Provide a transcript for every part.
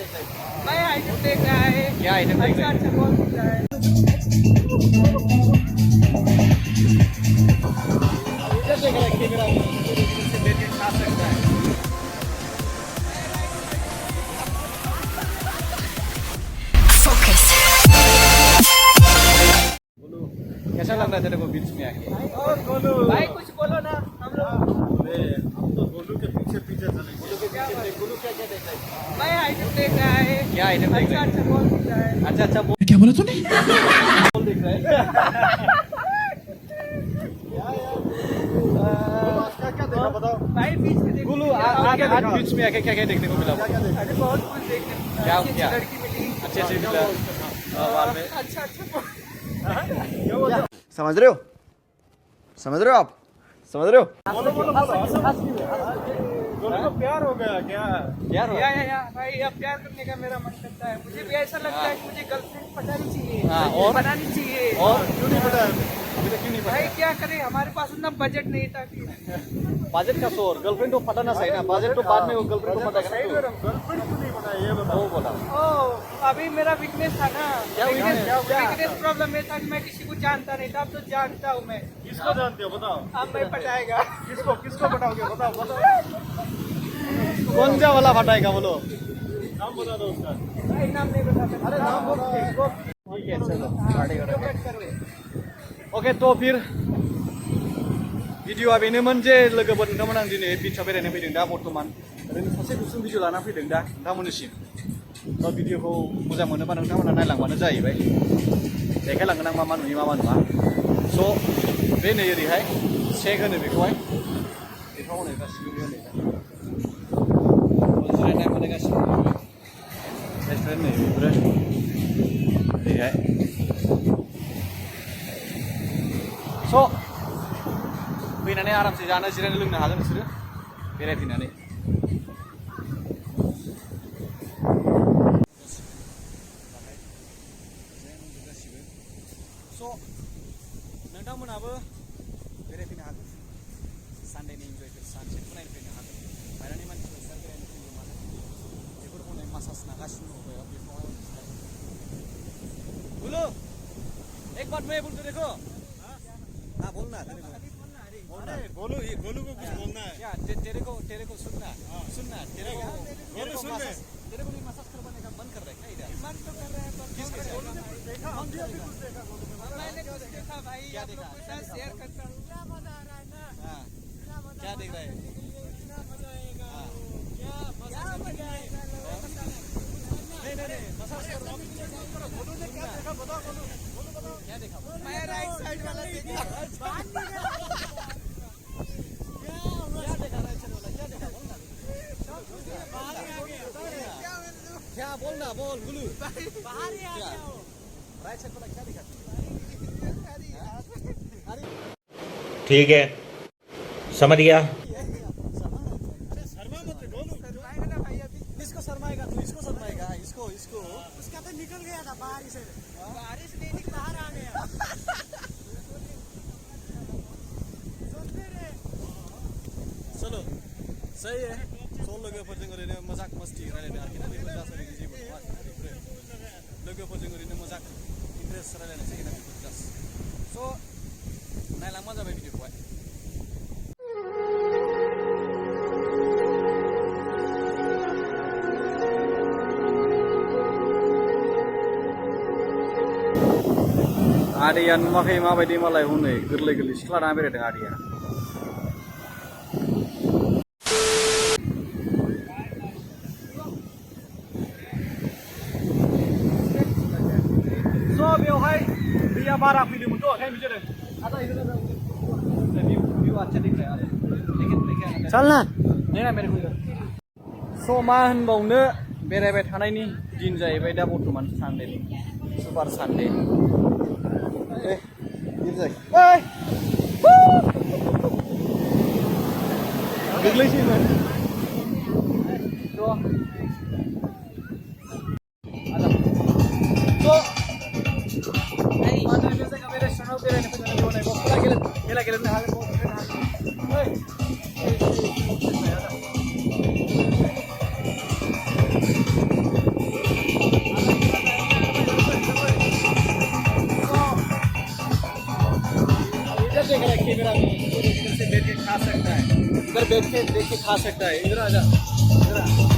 नया आइटम देख रहा है। क्या आइटम देख रहा है? अच्छा बहुत दिख रहा है। इधर देख रहा है कैमरा में, से लेके खा सकता है। बोलो कैसा लग रहा है तेरे को बीच में आके? और बोलो भाई, कुछ बोलो ना। हम लोग हम तो गोलू के पीछे पीछे चले। गोलू के पीछे गोलू क्या क्या देख रहा है? नया आइटम देख रहा है। क्या आइटम देख रहा है? अच्छा बहुत दिख रहा है। अच्छा अच्छा बोल क्या बोला तूने? बोल देख रहा है। क्या देखा बताओ? भाई बीच में देखो। गोलू आज बीच में आके क्या क्या देखने को मिला? अरे बहुत कुछ देखने को मिला। क्या अच्छी क्या? लड़की मिली। अच्छे से मिला बाल में। अच्छा अच्छा समझ रहे हो? समझ रहे हो आप? समझ रहे हो? गोलू को प्यार हो गया क्या? यार या भाई, अब प्यार करने का मेरा मन करता है। मुझे भी ऐसा लगता है कि मुझे गर्लफ्रेंड पटानी चाहिए। हाँ, और? बनानी चाहिए। और क्यों नहीं पता है? अभी तक क्यों नहीं भाई पता? क्या करें, हमारे पास उतना बजट नहीं था कि बजट का शोर गर्लफ्रेंड को पटाना सही ना, बजट तो बाद में वो गर्लफ्रेंड को पटाएगा ना तू। गर्लफ्रेंड क्यों नहीं पता ये बताओ? वो बोला ओ अभी मेरा वीकनेस था ना। क्या weakness? वीकनेस प्रॉब्लम ये था कि मैं किसी को जानता नहीं था। अब तो जानता हूँ मैं। किसको जानते हो बताओ? अब मैं पटाएगा। किसको किसको पटाओगे बताओ बताओ? कौन सा वाला फटाएगा बोलो? नाम बता दो उसका। भाई नाम नहीं बता सकता। अरे नाम बोलो। ठीक है चलो वीडियो कट करो। ओके तो फिर भिडिअआ बेनोमोन जे लोगोफोर नोंथांमोन आं दिनै बिचआव बेरायनो फैदों दा बर्थमान ओरैनो सासे गुसुं भिडिअ लाना फैदों दा नोंथांमोननिसिम। थ' भिडिअखौ मोजां मोनोबा नोंथांमोना नायलांबानो जाहैबाय। देखायलांगोन आं मा मा नुयो मा मा नुवा। स' बे नै ओरैहाय सेक होनो बेखौहाय। बेखौ हनै गासिबो बे हनै दा जिरायनाय माने गासिबो रेस्टुरेन्ट नै बेफोरो ओरैहाय। स' फैनानै आरामसे जानो जिरायनो लोंनो हागोन नोंसोरो बेरायफैनानै। स' नोंथांमोनहाबो बेरायफैनो हागोन। सानडेनि इन्जयफोर सानसेखौ नायनो फैनो हागोन। बायरानि मानसिफोर बिसोर बेरायनो फैयो मानो बेफोरखौ नै मासाज नागासिनो दङ बेखौहाय। बोलो एक बात मैं बोलते देखो। हाँ बोलना तेरे को। अरे गोलू ये गोलू को कुछ बोलना है। क्या तेरे को सुनना सुनना तेरे को भी मसाज करवाने का मन कर रहा है क्या इधर? मन तो कर रहा है पर किसके साथ? देखा हम भी अभी कुछ देखा गोलू में। मैंने कुछ देखा भाई। क्या आप देखा? लोगों के साथ शेयर करता हूँ। क्या मजा आ रहा है ना। हाँ क्या देख रहा है? इतना मजा आएगा। हाँ। क्या मजा आएगा। नहीं मसाज कर गोलू ने क्या देखा बताओ गोलू? गोलू बताओ। क्या देखा? मैं राइट साइड वाला देखा। क्या देखा राइट साइड वाला? क्या देखा बोलना? क्या बोलना बोल गुलू? बाहर ही आ गया हो। राइट साइड वाला क्या देखा? ठीक है समझ गया। शर्मा मत गोलू। शर्माएगा ना भाई अभी। इसको शर्माएगा तू, इसको शर्माएगा, इसको उसका तो निकल गया था बारिश से। बारिश नहीं निकल, बाहर आ गया। सुनते रहे। चलो सही है। स' लोगोफोरजों ओरैनो मोजां मस्ति रायलायनो आरोखि ना बेफोर जास्ट ओरैनो जेबो नङा आरोखि ना बेफोरो लोगोफोरजों ओरैनो मोजां इन्टारेस्ट रायलायनायसो आरोखि ना बेफोर जास्ट। स' नायलांबानो जाबाय भिडिअखौहाय। आदैया नुवाखै माबायदि मालाय हनै गोरलै गोरलै सिख्ला लाना बेरायदों आदैया। स' बेवहाय दैया बारा फैदोंमोनथ' ओंखायनो बिदि जादों। आदा इधर व्यू अच्छा दिख रहा है लेकिन चल ना। नहीं ना मेरे को इधर। स' मा होनबावनो बेरायबाय थानायनि दिन जाहैबाय दा बर्थमान सानडेनि सुपार सानडे। गोग्लैसैमोन। खेला गेलेनो हागोन। देख के खा सकता है इधर आजा इधर आ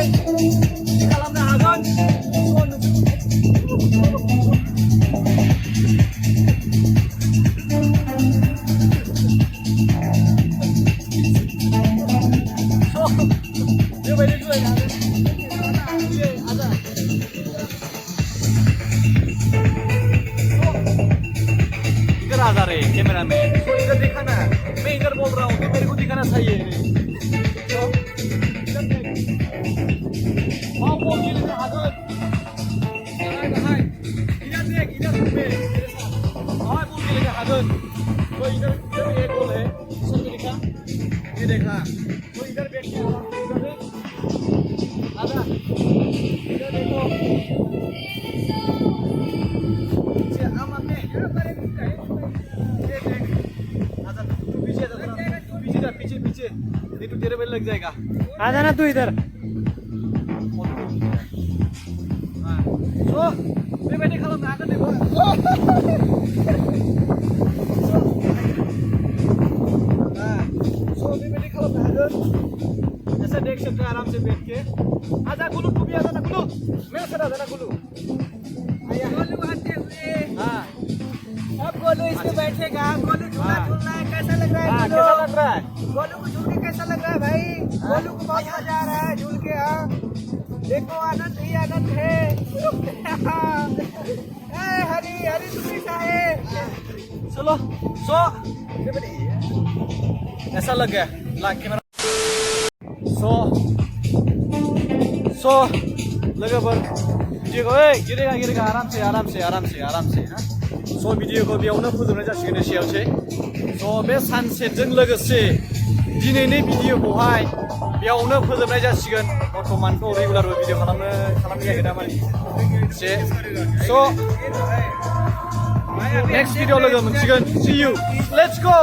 खालामनो हागोन बेबायदि खालामनो हागोन आजा इधर आजा रे कैमरामैन तो इधर दिखाना मैं इधर बोल रहा हूँ तो मेरे को दिखाना चाहिए हाँ बोल के लेकर हागन इधर देख इधर पे हाँ बोल के लेकर हागन तो इधर एक बोल है सब देखा ये देखा तो इधर बैठ के इधर देख आजा इधर देखो पीछे पीछे नहीं तो तेरे पे लग जाएगा आ जाना तू इधर so बेबायदि खालामनो हागोन देखो so बेबायदि खालामनो हागोन ऐसा देख सकते हैं आराम से बैठ के आजा गुलू तू भी आजा ना गुलू मेरे साथ आजा ना गुलू गोलू आते हुए हाँ अब गोलू इसमें बैठेगा गोलू झूला झूल रहा है कैसा लग रहा है कैसा लग रहा है गोलू को झूल के कैसा लग रहा है भाई गोलू को बहुत मजा आ रहा है झूल के हाँ देखो आनंद ही आनंद है हरी हरी तुम कैसा है चलो so ऐसा लग गया लाइक कैमरा so लोगोफोर भिडियोखौ गिरेगा आराम से स' भिडियोखौ बेयावनो फोजोबनाय जासिगोन एसेयावसै स' बे सानसेटजों लोगोसे दिनैनि भिडियोखौहाय बेयावनो फोजोबनाय जासिगोन बर्थमानथ' रेगुलारबो भिडियो खालामनो जायाखै दामानि एसे स' नेक्स्ट भिडियो लोगो मोनसिगोन see you let's go